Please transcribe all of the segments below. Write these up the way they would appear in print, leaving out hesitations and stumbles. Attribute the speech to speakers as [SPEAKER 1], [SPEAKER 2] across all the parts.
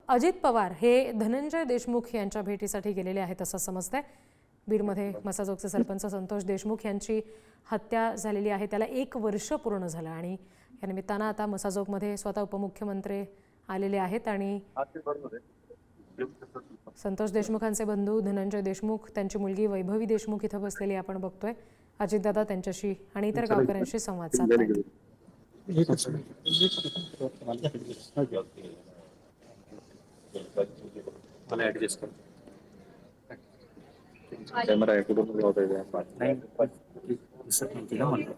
[SPEAKER 1] अजित पवार हे धनंजय देशमुख यांच्या भेटीसाठी गेलेले आहेत असं समजतंय। बीडमध्ये मसाजोगचे सरपंच संतोष देशमुख यांची हत्या झालेली आहे, त्याला 1 वर्ष पूर्ण झालं आणि या निमित्तानं आता मसाजोगमध्ये स्वतः उपमुख्यमंत्री आलेले आहेत आणि संतोष देशमुखांचे बंधू धनंजय देशमुख, त्यांची मुलगी वैभवी देशमुख इथं बसलेली आपण बघतोय। अजितदादा त्यांच्याशी आणि इतर गावकऱ्यांशी संवाद साधतायत।
[SPEAKER 2] मला ऍडजस्ट कर कॅमेरा आहे कुठून लावता येईल दिसत नव्हती ना मला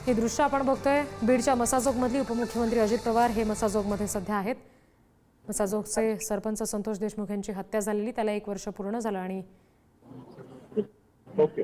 [SPEAKER 1] हे दृश्य आपण बघतोय बीडच्या मसाजोगमधली उपमुख्यमंत्री अजित पवार हे मसाजोगमध्ये सध्या आहेत। मसाजोगचे सरपंच संतोष देशमुख यांची हत्या झालेली, त्याला 1 वर्ष पूर्ण झालं आणि
[SPEAKER 2] ओके